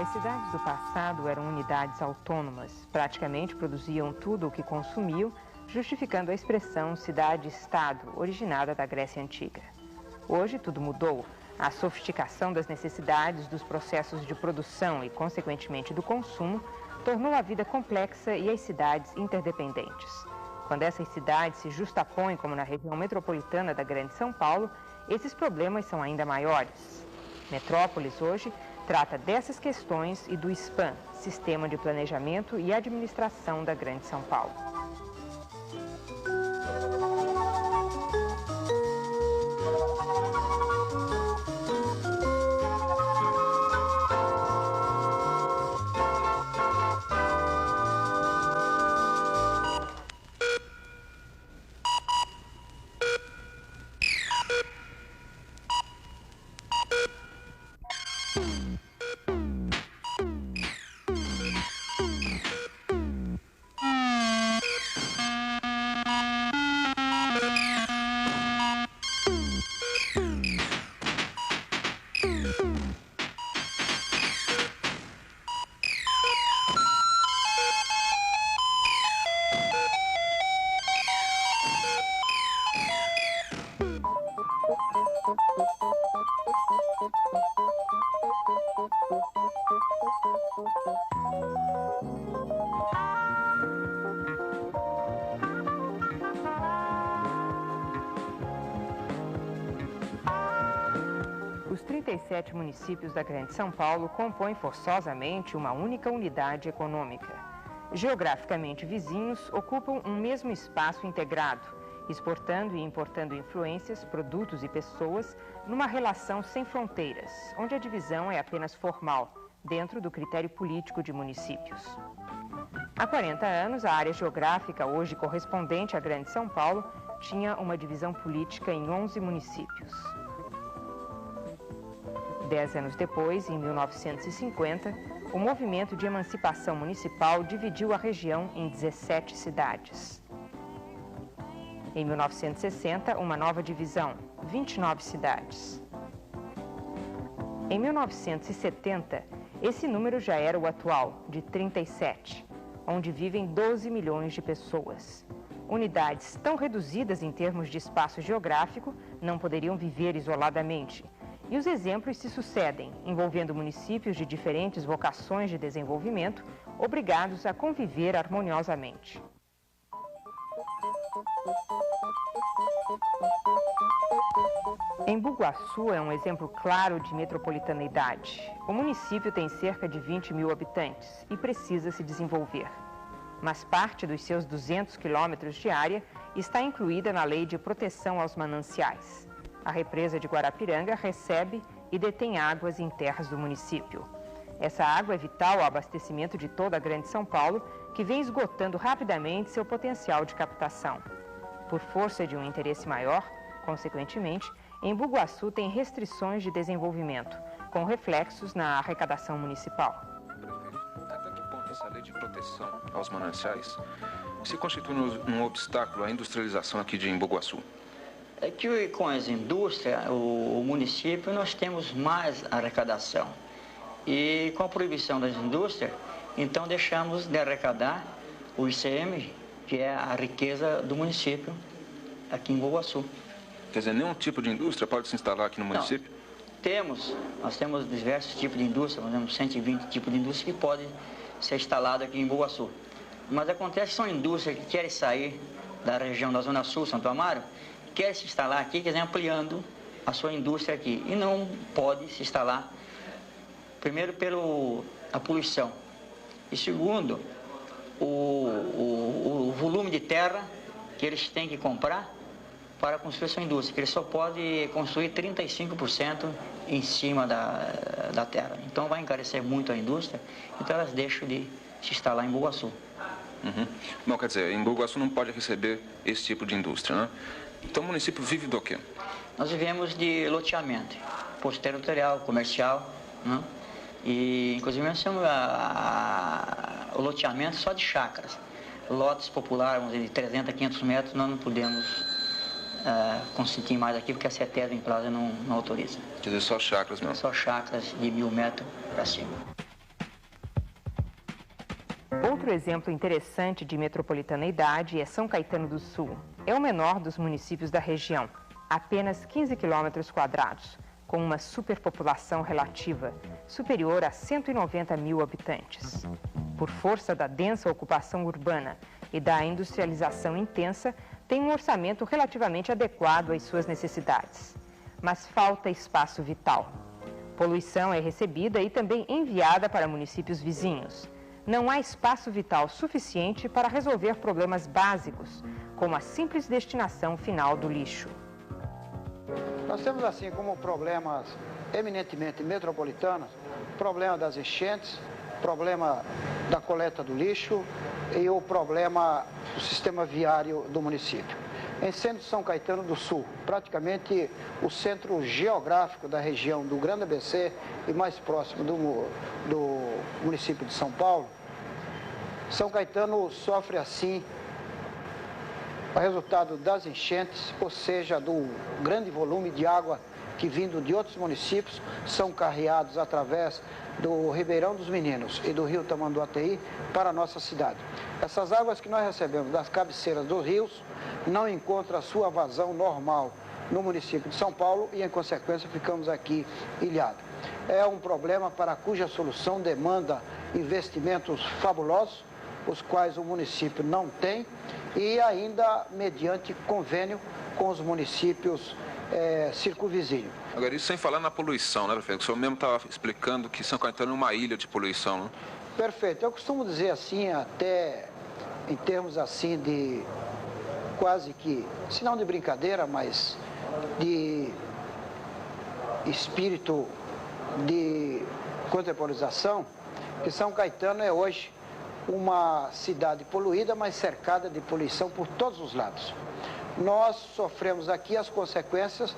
As cidades do passado eram unidades autônomas, praticamente produziam tudo o que consumiam, justificando a expressão cidade-estado, originada da Grécia Antiga. Hoje tudo mudou. A sofisticação das necessidades, dos processos de produção e, consequentemente, do consumo, tornou a vida complexa e as cidades interdependentes. Quando essas cidades se justapõem, como na região metropolitana da Grande São Paulo, esses problemas são ainda maiores. Metrópolis, hoje, trata dessas questões e do SPAN, Sistema de Planejamento e Administração da Grande São Paulo. Os 37 municípios da Grande São Paulo compõem forçosamente uma única unidade econômica. Geograficamente vizinhos, ocupam um mesmo espaço integrado, exportando e importando influências, produtos e pessoas numa relação sem fronteiras, onde a divisão é apenas formal, dentro do critério político de municípios. Há 40 anos, a área geográfica, hoje correspondente à Grande São Paulo, tinha uma divisão política em 11 municípios. 10 anos depois, em 1950, o movimento de emancipação municipal dividiu a região em 17 cidades. Em 1960, uma nova divisão, 29 cidades. Em 1970, esse número já era o atual, de 37, onde vivem 12 milhões de pessoas. Unidades tão reduzidas em termos de espaço geográfico não poderiam viver isoladamente. E os exemplos se sucedem, envolvendo municípios de diferentes vocações de desenvolvimento, obrigados a conviver harmoniosamente. Embu-Guaçu é um exemplo claro de metropolitaneidade. O município tem cerca de 20 mil habitantes e precisa se desenvolver. Mas parte dos seus 200 quilômetros de área está incluída na Lei de Proteção aos Mananciais. A represa de Guarapiranga recebe e detém águas em terras do município. Essa água é vital ao abastecimento de toda a Grande São Paulo, que vem esgotando rapidamente seu potencial de captação. Por força de um interesse maior, consequentemente, Embu-Guaçu tem restrições de desenvolvimento, com reflexos na arrecadação municipal. Prefeito, até que ponto essa lei de proteção aos mananciais se constitui um obstáculo à industrialização aqui de Embu-Guaçu? É que com as indústrias, o município, nós temos mais arrecadação. E com a proibição das indústrias, então deixamos de arrecadar o ICM, que é a riqueza do município, aqui em Embu-Guaçu. Quer dizer, nenhum tipo de indústria pode se instalar aqui no município? Não, nós temos diversos tipos de indústria, nós temos 120 tipos de indústria que podem ser instalados aqui em Embu-Guaçu. Mas acontece que são indústrias que querem sair da região da Zona Sul, Santo Amaro, quer se instalar aqui, quer dizer, ampliando a sua indústria aqui. E não pode se instalar, primeiro, pela poluição. E segundo, o volume de terra que eles têm que comprar para construir sua indústria, que eles só podem construir 35% em cima da terra. Então vai encarecer muito a indústria, então elas deixam de se instalar em Embu-Guaçu. Uhum. Bom, quer dizer, Embu-Guaçu não pode receber esse tipo de indústria, né? Então o município vive do quê? Nós vivemos de loteamento, posto territorial, comercial, né? E inclusive nós temos o loteamento só de chácaras. Lotes populares, vamos dizer, de 300 a 500 metros, nós não podemos consentir mais aqui, porque a CETESB em Plaza não autoriza. Quer dizer, só chácaras mesmo? Só chácaras de 1000 metros para cima. Outro exemplo interessante de metropolitaneidade é São Caetano do Sul. É o menor dos municípios da região, apenas 15 quilômetros quadrados, com uma superpopulação relativa, superior a 190 mil habitantes. Por força da densa ocupação urbana e da industrialização intensa, tem um orçamento relativamente adequado às suas necessidades. Mas falta espaço vital. Poluição é recebida e também enviada para municípios vizinhos. Não há espaço vital suficiente para resolver problemas básicos, como a simples destinação final do lixo. Nós temos assim como problemas eminentemente metropolitanos, problema das enchentes, problema da coleta do lixo e o problema do sistema viário do município. Em centro de São Caetano do Sul, praticamente o centro geográfico da região do Grande ABC e mais próximo do município de São Paulo, São Caetano sofre assim o resultado das enchentes, ou seja, do grande volume de água que vindo de outros municípios são carreados através do Ribeirão dos Meninos e do rio Tamanduateí para a nossa cidade. Essas águas que nós recebemos das cabeceiras dos rios não encontram a sua vazão normal no município de São Paulo e, em consequência, ficamos aqui ilhados. É um problema para cuja solução demanda investimentos fabulosos, os quais o município não tem, e ainda mediante convênio com os municípios circunvizinhos. Agora, isso sem falar na poluição, né, prefeito? O senhor mesmo estava explicando que São Caetano é uma ilha de poluição, né? Perfeito. Eu costumo dizer assim, até em termos assim de quase que, se não de brincadeira, mas de espírito de contemporização, que São Caetano é hoje uma cidade poluída, mas cercada de poluição por todos os lados. Nós sofremos aqui as consequências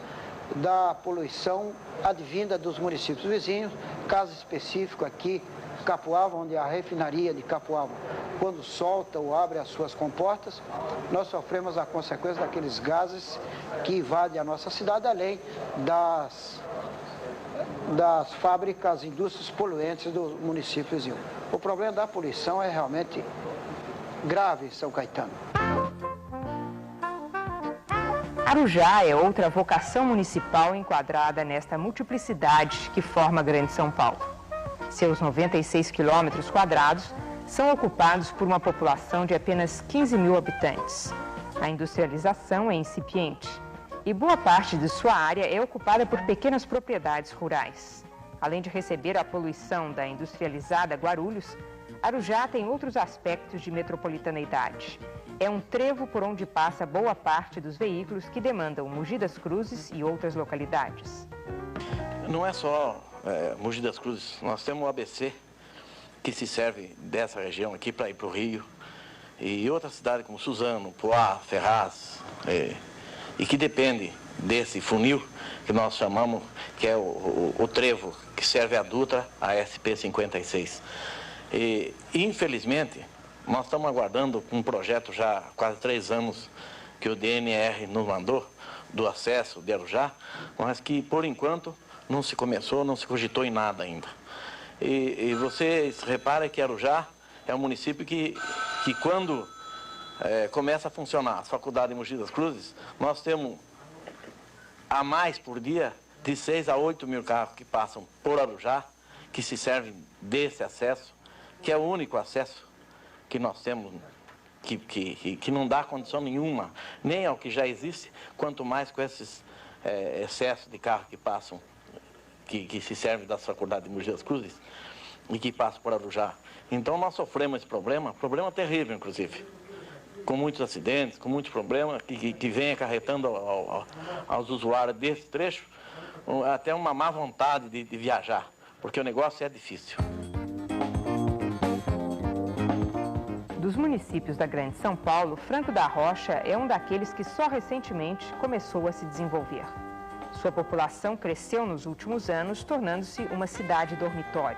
da poluição advinda dos municípios vizinhos, caso específico aqui, Capuava, onde a refinaria de Capuava, quando solta ou abre as suas comportas, nós sofremos a consequência daqueles gases que invadem a nossa cidade, além das fábricas, indústrias poluentes do município vizinho. O problema da poluição é realmente grave em São Caetano. Arujá é outra vocação municipal enquadrada nesta multiplicidade que forma a Grande São Paulo. Seus 96 quilômetros quadrados são ocupados por uma população de apenas 15 mil habitantes. A industrialização é incipiente e boa parte de sua área é ocupada por pequenas propriedades rurais. Além de receber a poluição da industrializada Guarulhos, Arujá tem outros aspectos de metropolitaneidade. É um trevo por onde passa boa parte dos veículos que demandam Mogi das Cruzes e outras localidades. Não é só Mogi das Cruzes, nós temos o ABC, que se serve dessa região aqui para ir para o Rio, e outras cidades como Suzano, Poá, Ferraz, e que depende desse funil que nós chamamos, que é o trevo que serve a Dutra, a SP-56. E, infelizmente, nós estamos aguardando um projeto já há quase 3 anos que o DNR nos mandou, do acesso de Arujá, mas que, por enquanto, não se começou, não se cogitou em nada ainda. E vocês reparem que Arujá é um município que quando começa a funcionar as faculdades de Mogi das Cruzes, nós temos a mais por dia de 6 a 8 mil carros que passam por Arujá, que se servem desse acesso, que é o único acesso que nós temos, que não dá condição nenhuma, nem ao que já existe, quanto mais com esses excessos de carros que passam, que se servem das faculdades de Mogi das Cruzes e que passam por Arujá. Então nós sofremos esse problema terrível, inclusive, com muitos acidentes, com muitos problemas que vem acarretando aos usuários desse trecho até uma má vontade de viajar, porque o negócio é difícil. Dos municípios da Grande São Paulo, Franco da Rocha é um daqueles que só recentemente começou a se desenvolver. Sua população cresceu nos últimos anos, tornando-se uma cidade dormitório.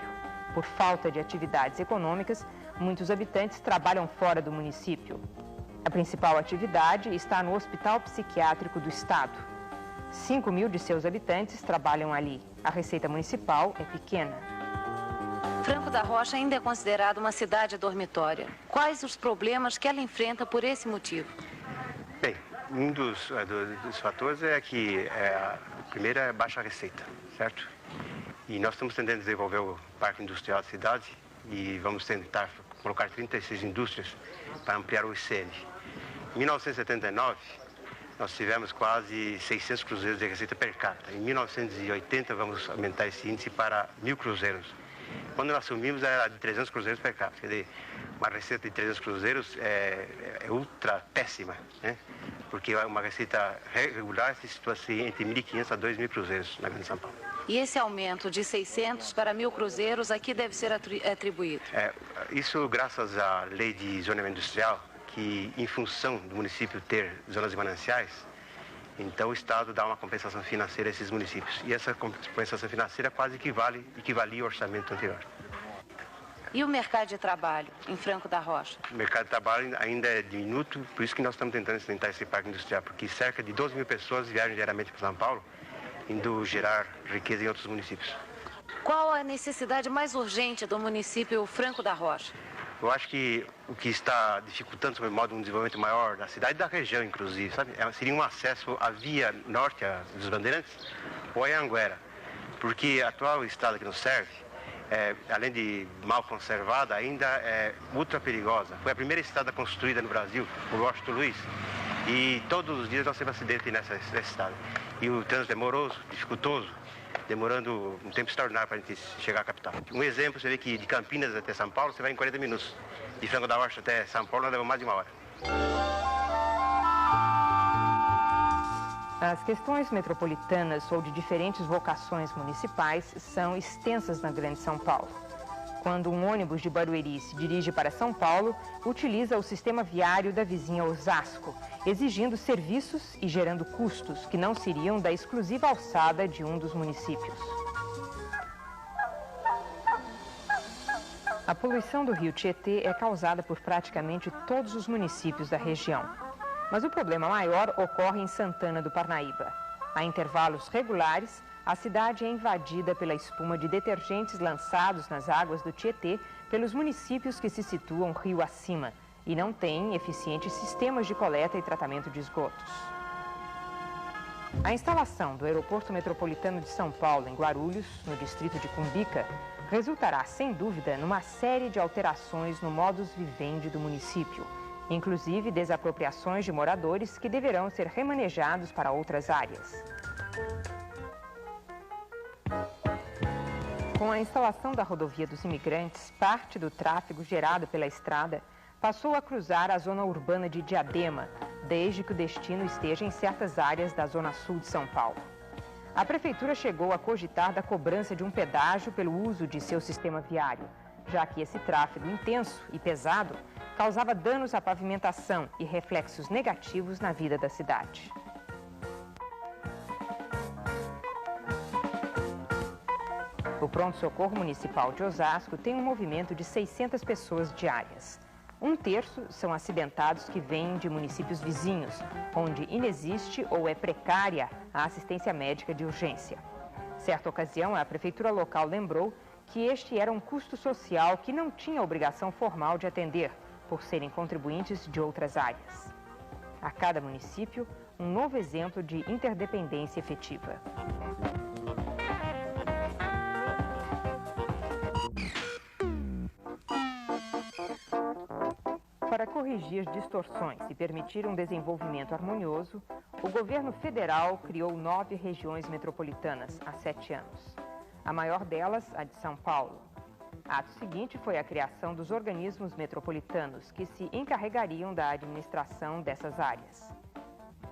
Por falta de atividades econômicas, muitos habitantes trabalham fora do município. A principal atividade está no Hospital Psiquiátrico do Estado. 5 mil de seus habitantes trabalham ali. A receita municipal é pequena. Franco da Rocha ainda é considerada uma cidade dormitória. Quais os problemas que ela enfrenta por esse motivo? Bem, um dos fatores é que primeiro é baixa receita, certo? E nós estamos tentando desenvolver o parque industrial da cidade e vamos tentar colocar 36 indústrias para ampliar o ICM. Em 1979, nós tivemos quase 600 cruzeiros de receita per capita. Em 1980, vamos aumentar esse índice para 1.000 cruzeiros. Quando nós assumimos, era de 300 cruzeiros per capita. Quer dizer, uma receita de 300 cruzeiros é ultra péssima, né? Porque uma receita regular se situa entre 1.500 a 2.000 cruzeiros na Grande São Paulo. E esse aumento de 600 para 1.000 cruzeiros aqui deve ser atribuído? Isso graças à lei de zoneamento industrial, que em função do município ter zonas de mananciais, então o Estado dá uma compensação financeira a esses municípios. E essa compensação financeira quase equivalia ao orçamento anterior. E o mercado de trabalho em Franco da Rocha? O mercado de trabalho ainda é diminuto, por isso que nós estamos tentando implementar esse parque industrial, porque cerca de 12.000 pessoas viajam diariamente para São Paulo, indo gerar riqueza em outros municípios. Qual a necessidade mais urgente do município Franco da Rocha? Eu acho que o que está dificultando, sobre o modo, um desenvolvimento maior da cidade e da região, inclusive, sabe? Seria um acesso à via norte dos Bandeirantes ou a Anhanguera, porque a atual estrada que nos serve, além de mal conservada, ainda é ultra perigosa. Foi a primeira estrada construída no Brasil por Washington Luiz e todos os dias nós temos acidente nessa estrada. E o trânsito é moroso, dificultoso, demorando um tempo extraordinário para a gente chegar à capital. Um exemplo, você vê que de Campinas até São Paulo, você vai em 40 minutos. De Franco da Rocha até São Paulo, nós levamos mais de 1 hora. As questões metropolitanas ou de diferentes vocações municipais são extensas na Grande São Paulo. Quando um ônibus de Barueri se dirige para São Paulo, utiliza o sistema viário da vizinha Osasco, exigindo serviços e gerando custos que não seriam da exclusiva alçada de um dos municípios. A poluição do rio Tietê é causada por praticamente todos os municípios da região. Mas o problema maior ocorre em Santana do Parnaíba. A intervalos regulares, a cidade é invadida pela espuma de detergentes lançados nas águas do Tietê pelos municípios que se situam rio acima e não têm eficientes sistemas de coleta e tratamento de esgotos. A instalação do Aeroporto Metropolitano de São Paulo, em Guarulhos, no distrito de Cumbica, resultará, sem dúvida, numa série de alterações no modus vivendi do município, inclusive desapropriações de moradores que deverão ser remanejados para outras áreas. Com a instalação da rodovia dos imigrantes, parte do tráfego gerado pela estrada passou a cruzar a zona urbana de Diadema, desde que o destino esteja em certas áreas da zona sul de São Paulo. A prefeitura chegou a cogitar da cobrança de um pedágio pelo uso de seu sistema viário, já que esse tráfego intenso e pesado causava danos à pavimentação e reflexos negativos na vida da cidade. O Pronto-Socorro Municipal de Osasco tem um movimento de 600 pessoas diárias. 1/3 são acidentados que vêm de municípios vizinhos, onde inexiste ou é precária a assistência médica de urgência. Certa ocasião, a prefeitura local lembrou que este era um custo social que não tinha obrigação formal de atender, por serem contribuintes de outras áreas. A cada município, um novo exemplo de interdependência efetiva. Para corrigir distorções e permitir um desenvolvimento harmonioso, o governo federal criou 9 regiões metropolitanas há 7 anos. A maior delas, a de São Paulo. Ato seguinte foi a criação dos organismos metropolitanos, que se encarregariam da administração dessas áreas.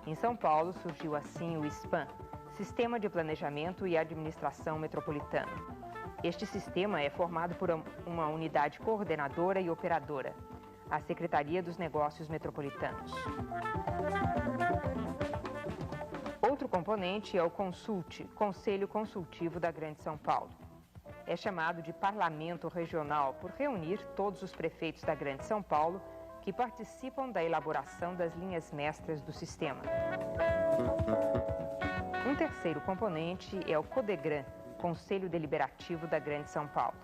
Em São Paulo surgiu assim o SPAM, Sistema de Planejamento e Administração Metropolitano. Este sistema é formado por uma unidade coordenadora e operadora, a Secretaria dos Negócios Metropolitanos. Outro componente é o CONSULT, Conselho Consultivo da Grande São Paulo. É chamado de Parlamento Regional por reunir todos os prefeitos da Grande São Paulo que participam da elaboração das linhas mestras do sistema. Um terceiro componente é o CODEGRAN, Conselho Deliberativo da Grande São Paulo.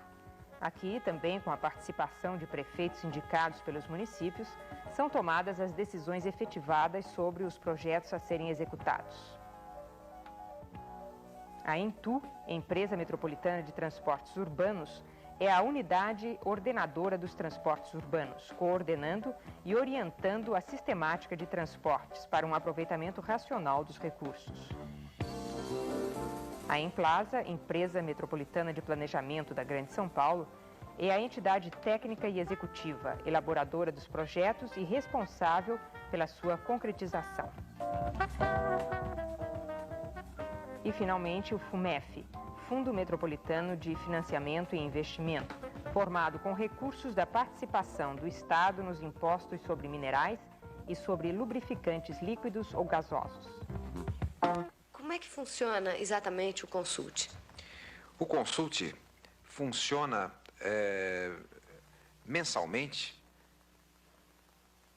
Aqui, também com a participação de prefeitos indicados pelos municípios, são tomadas as decisões efetivadas sobre os projetos a serem executados. A Intu, Empresa Metropolitana de Transportes Urbanos, é a unidade ordenadora dos transportes urbanos, coordenando e orientando a sistemática de transportes para um aproveitamento racional dos recursos. A Emplasa, Empresa Metropolitana de Planejamento da Grande São Paulo, é a entidade técnica e executiva, elaboradora dos projetos e responsável pela sua concretização. E, finalmente, o FUMEF, Fundo Metropolitano de Financiamento e Investimento, formado com recursos da participação do Estado nos impostos sobre minerais e sobre lubrificantes líquidos ou gasosos. Como é que funciona exatamente o Consult? O Consult funciona mensalmente,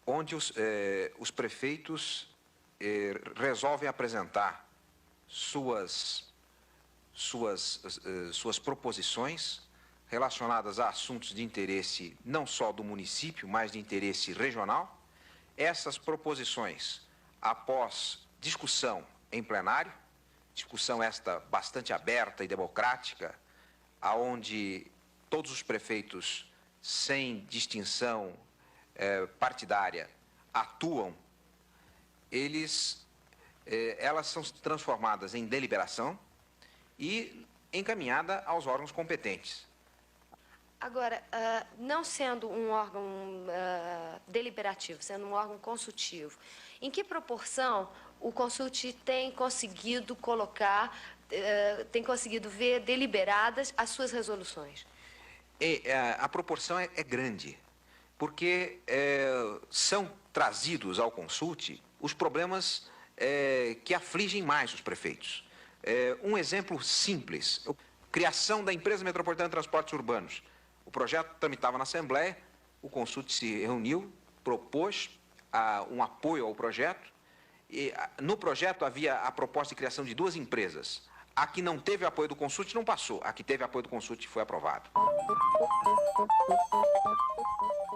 onde os prefeitos resolvem apresentar suas proposições relacionadas a assuntos de interesse não só do município, mas de interesse regional. Essas proposições, após discussão em plenário, discussão esta bastante aberta e democrática, aonde todos os prefeitos, sem distinção partidária, atuam, elas são transformadas em deliberação e encaminhada aos órgãos competentes. Agora, não sendo um órgão deliberativo, sendo um órgão consultivo, em que proporção o Consult tem conseguido colocar, tem conseguido ver deliberadas as suas resoluções? A proporção é grande, porque são trazidos ao Consult os problemas que afligem mais os prefeitos. Um exemplo simples, criação da Empresa Metropolitana de Transportes Urbanos. O projeto tramitava na Assembleia, o Consult se reuniu, propôs um apoio ao projeto, e no projeto havia a proposta de criação de 2 empresas. A que não teve apoio do Consult não passou, a que teve apoio do Consult foi aprovada.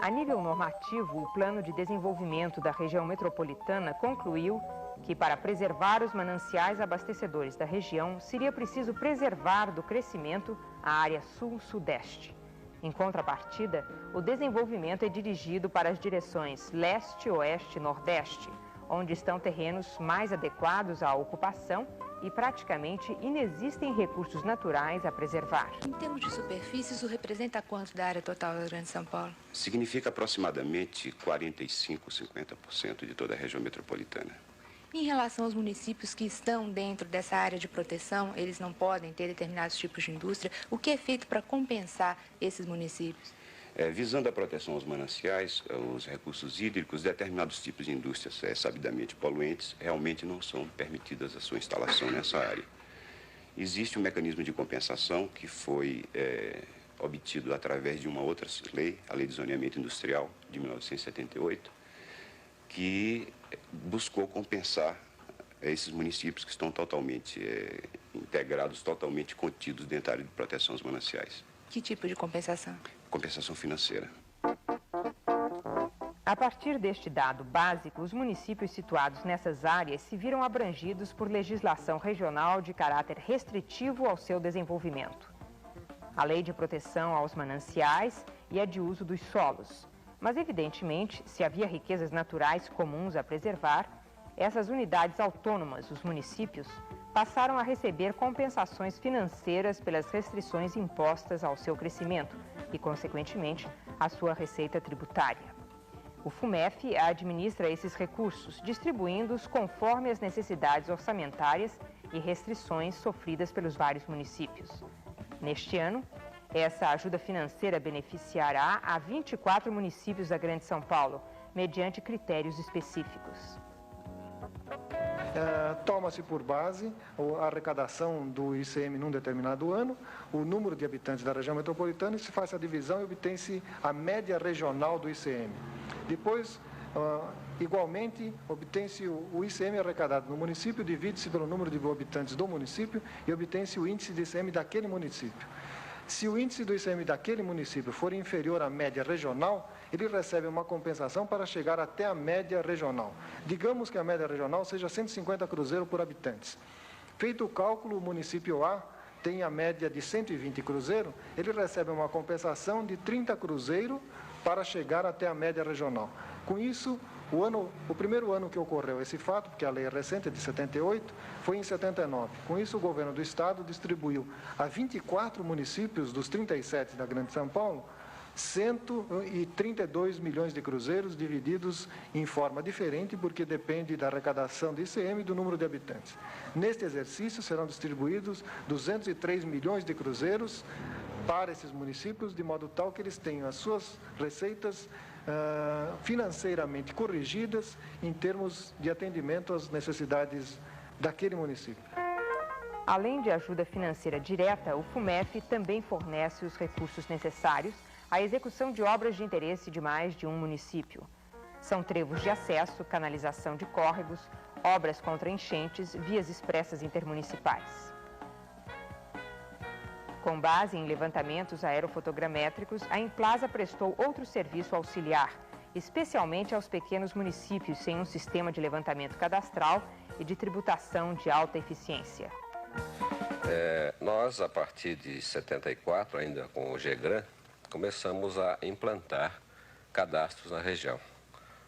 A nível normativo, o Plano de Desenvolvimento da Região Metropolitana concluiu que, para preservar os mananciais abastecedores da região, seria preciso preservar do crescimento a área sul-sudeste. Em contrapartida, o desenvolvimento é dirigido para as direções leste, oeste e nordeste, onde estão terrenos mais adequados à ocupação e praticamente inexistem recursos naturais a preservar. Em termos de superfície, isso representa quanto da área total da Grande São Paulo? Significa aproximadamente 45%, 50% de toda a região metropolitana. Em relação aos municípios que estão dentro dessa área de proteção, eles não podem ter determinados tipos de indústria. O que é feito para compensar esses municípios? Visando a proteção aos mananciais, os recursos hídricos, determinados tipos de indústrias sabidamente poluentes realmente não são permitidas a sua instalação nessa área. Existe um mecanismo de compensação que foi obtido através de uma outra lei, a Lei de Zoneamento Industrial de 1978, que buscou compensar esses municípios que estão totalmente integrados, totalmente contidos dentro da área de proteção aos mananciais. Que tipo de compensação? Compensação financeira. A partir deste dado básico, os municípios situados nessas áreas se viram abrangidos por legislação regional de caráter restritivo ao seu desenvolvimento. A Lei de Proteção aos Mananciais e a de uso dos solos. Mas, evidentemente, se havia riquezas naturais comuns a preservar, essas unidades autônomas, os municípios, passaram a receber compensações financeiras pelas restrições impostas ao seu crescimento e, consequentemente, à sua receita tributária. O FUMEF administra esses recursos, distribuindo-os conforme as necessidades orçamentárias e restrições sofridas pelos vários municípios. Neste ano, essa ajuda financeira beneficiará a 24 municípios da Grande São Paulo, mediante critérios específicos. Toma-se por base a arrecadação do ICM num determinado ano, o número de habitantes da região metropolitana, e se faz a divisão e obtém-se a média regional do ICM. Depois, igualmente, obtém-se o ICM arrecadado no município, divide-se pelo número de habitantes do município e obtém-se o índice de ICM daquele município. Se o índice do ICM daquele município for inferior à média regional, ele recebe uma compensação para chegar até a média regional. Digamos que a média regional seja 150 cruzeiros por habitantes. Feito o cálculo, o município A tem a média de 120 cruzeiros, ele recebe uma compensação de 30 cruzeiros para chegar até a média regional. Com isso, o primeiro ano que ocorreu esse fato, porque a lei é recente, é de 78, foi em 79. Com isso, o governo do estado distribuiu a 24 municípios dos 37 da Grande São Paulo 132 milhões de cruzeiros divididos em forma diferente, porque depende da arrecadação de ICM e do número de habitantes. Neste exercício, serão distribuídos 203 milhões de cruzeiros para esses municípios, de modo tal que eles tenham as suas receitas financeiramente corrigidas em termos de atendimento às necessidades daquele município. Além de ajuda financeira direta, o FUMEF também fornece os recursos necessários à execução de obras de interesse de mais de um município. São trevos de acesso, canalização de córregos, obras contra enchentes, vias expressas intermunicipais. Com base em levantamentos aerofotogramétricos, a Implasa prestou outro serviço auxiliar, especialmente aos pequenos municípios sem um sistema de levantamento cadastral e de tributação de alta eficiência. Nós, a partir de 74, ainda com o GEGRAN, começamos a implantar cadastros na região.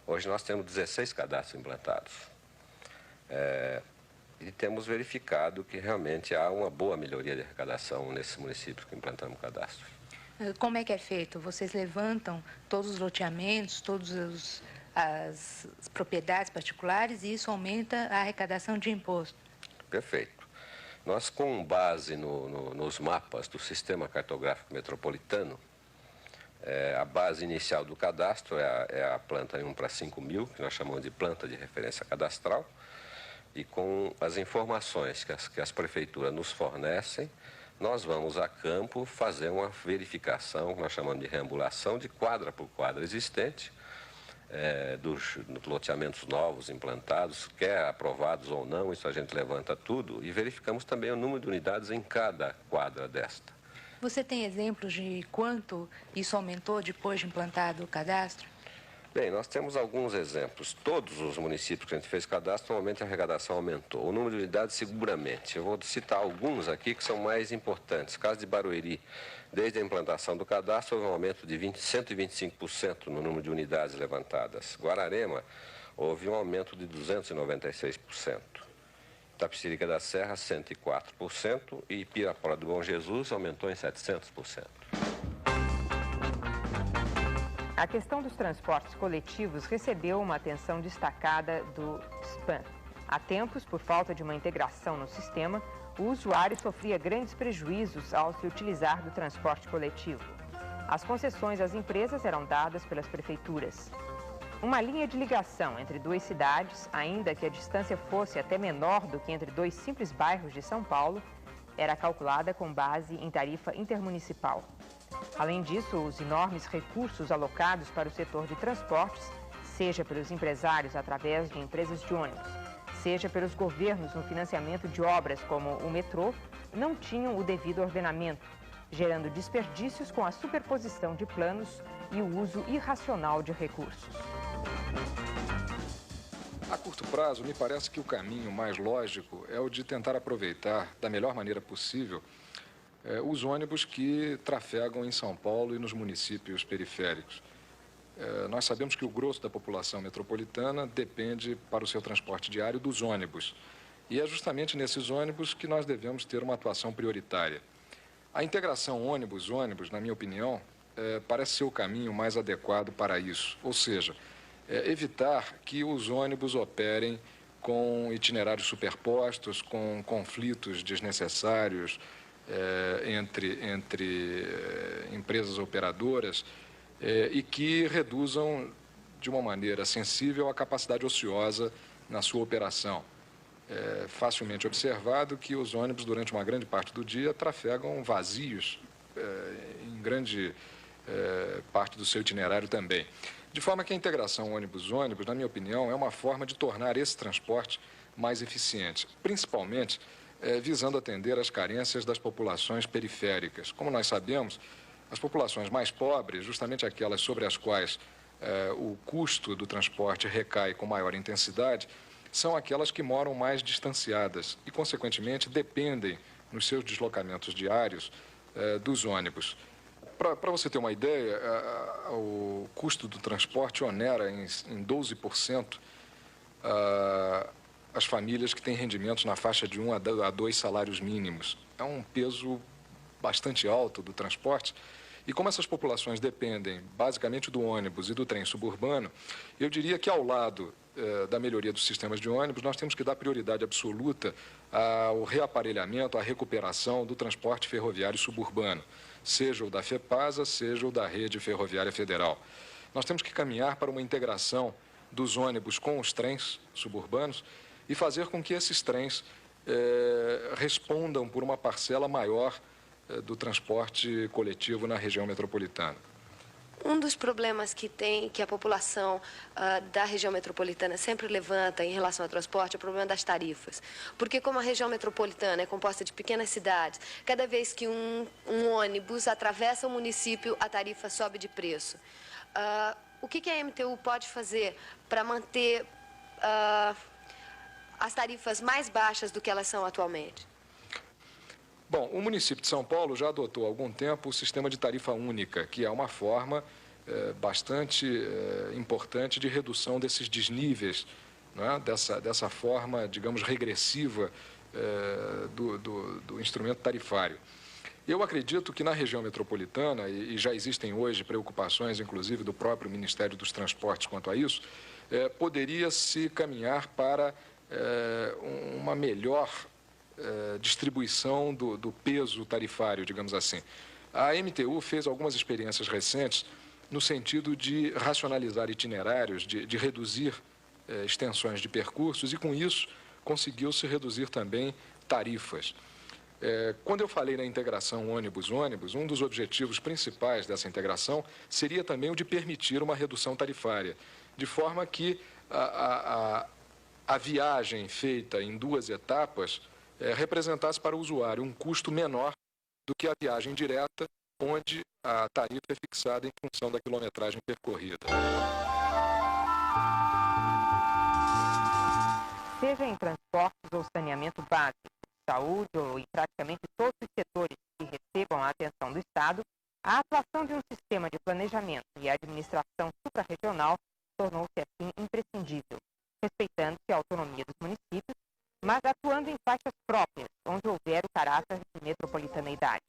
Hoje nós temos 16 cadastros implantados. E temos verificado que realmente há uma boa melhoria de arrecadação nesses municípios que implantamos cadastro. Como é que é feito? Vocês levantam todos os loteamentos, todas as propriedades particulares e isso aumenta a arrecadação de imposto? Perfeito. Nós, com base nos mapas do Sistema Cartográfico Metropolitano, a base inicial do cadastro é a planta 1/5000, que nós chamamos de planta de referência cadastral, e com as informações que as prefeituras nos fornecem, nós vamos a campo fazer uma verificação, que nós chamamos de reambulação, de quadra por quadra existente, dos loteamentos novos implantados, quer aprovados ou não, isso a gente levanta tudo, e verificamos também o número de unidades em cada quadra desta. Você tem exemplos de quanto isso aumentou depois de implantado o cadastro? Bem, nós temos alguns exemplos. Todos os municípios que a gente fez cadastro, normalmente a arrecadação aumentou. O número de unidades, seguramente. Eu vou citar alguns aqui que são mais importantes. Caso de Barueri, desde a implantação do cadastro, houve um aumento de 125% no número de unidades levantadas. Guararema, houve um aumento de 296%. Itapecerica da Serra, 104%. E Pirapora do Bom Jesus aumentou em 700%. A questão dos transportes coletivos recebeu uma atenção destacada do SPAN. Há tempos, por falta de uma integração no sistema, o usuário sofria grandes prejuízos ao se utilizar do transporte coletivo. As concessões às empresas eram dadas pelas prefeituras. Uma linha de ligação entre duas cidades, ainda que a distância fosse até menor do que entre dois simples bairros de São Paulo, era calculada com base em tarifa intermunicipal. Além disso, os enormes recursos alocados para o setor de transportes, seja pelos empresários através de empresas de ônibus, seja pelos governos no financiamento de obras como o metrô, não tinham o devido ordenamento, gerando desperdícios com a superposição de planos e o uso irracional de recursos. A curto prazo, me parece que o caminho mais lógico é o de tentar aproveitar da melhor maneira possível os ônibus que trafegam em São Paulo e nos municípios periféricos. Nós sabemos que o grosso da população metropolitana depende para o seu transporte diário dos ônibus. E é justamente nesses ônibus que nós devemos ter uma atuação prioritária. A integração ônibus-ônibus, na minha opinião, parece ser o caminho mais adequado para isso. Ou seja, evitar que os ônibus operem com itinerários superpostos, com conflitos desnecessários entre empresas operadoras e que reduzam de uma maneira sensível a capacidade ociosa na sua operação. É facilmente observado que os ônibus, durante uma grande parte do dia, trafegam vazios em grande parte do seu itinerário também. De forma que a integração ônibus-ônibus, na minha opinião, é uma forma de tornar esse transporte mais eficiente, principalmente visando atender às carências das populações periféricas. Como nós sabemos, as populações mais pobres, justamente aquelas sobre as quais o custo do transporte recai com maior intensidade, são aquelas que moram mais distanciadas e, consequentemente, dependem, nos seus deslocamentos diários, dos ônibus. Para você ter uma ideia, o custo do transporte onera em 12% as famílias que têm rendimentos na faixa de 1 a 2 salários mínimos. É um peso bastante alto do transporte. E como essas populações dependem basicamente do ônibus e do trem suburbano, eu diria que ao lado da melhoria dos sistemas de ônibus, nós temos que dar prioridade absoluta ao reaparelhamento, à recuperação do transporte ferroviário suburbano, seja o da FEPASA, seja o da Rede Ferroviária Federal. Nós temos que caminhar para uma integração dos ônibus com os trens suburbanos e fazer com que esses trens respondam por uma parcela maior do transporte coletivo na região metropolitana. Um dos problemas que a população da região metropolitana sempre levanta em relação ao transporte é o problema das tarifas. Porque como a região metropolitana é composta de pequenas cidades, cada vez que um ônibus atravessa o município, a tarifa sobe de preço. O que a MTU pode fazer para manter as tarifas mais baixas do que elas são atualmente? Bom, o município de São Paulo já adotou há algum tempo o sistema de tarifa única, que é uma forma bastante importante de redução desses desníveis, não é? dessa forma, digamos, regressiva do instrumento tarifário. Eu acredito que na região metropolitana, e já existem hoje preocupações, inclusive, do próprio Ministério dos Transportes quanto a isso, poderia-se caminhar para uma melhor distribuição do peso tarifário, digamos assim. A MTU fez algumas experiências recentes no sentido de racionalizar itinerários, de reduzir extensões de percursos e, com isso, conseguiu-se reduzir também tarifas. Quando eu falei na integração ônibus-ônibus, um dos objetivos principais dessa integração seria também o de permitir uma redução tarifária, de forma que a viagem feita em 2 etapas representasse para o usuário um custo menor do que a viagem direta, onde a tarifa é fixada em função da quilometragem percorrida. Seja em transportes ou saneamento básico, saúde ou em praticamente todos os setores que recebam a atenção do Estado, a atuação de um sistema de planejamento e administração suprarregional tornou-se assim imprescindível, respeitando-se a autonomia dos municípios, mas atuando em faixas próprias, onde houver o caráter de metropolitaneidade.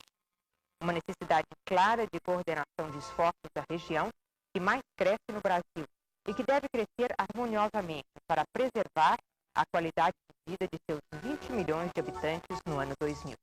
Uma necessidade clara de coordenação de esforços da região, que mais cresce no Brasil e que deve crescer harmoniosamente para preservar a qualidade de vida de seus 20 milhões de habitantes no ano 2000.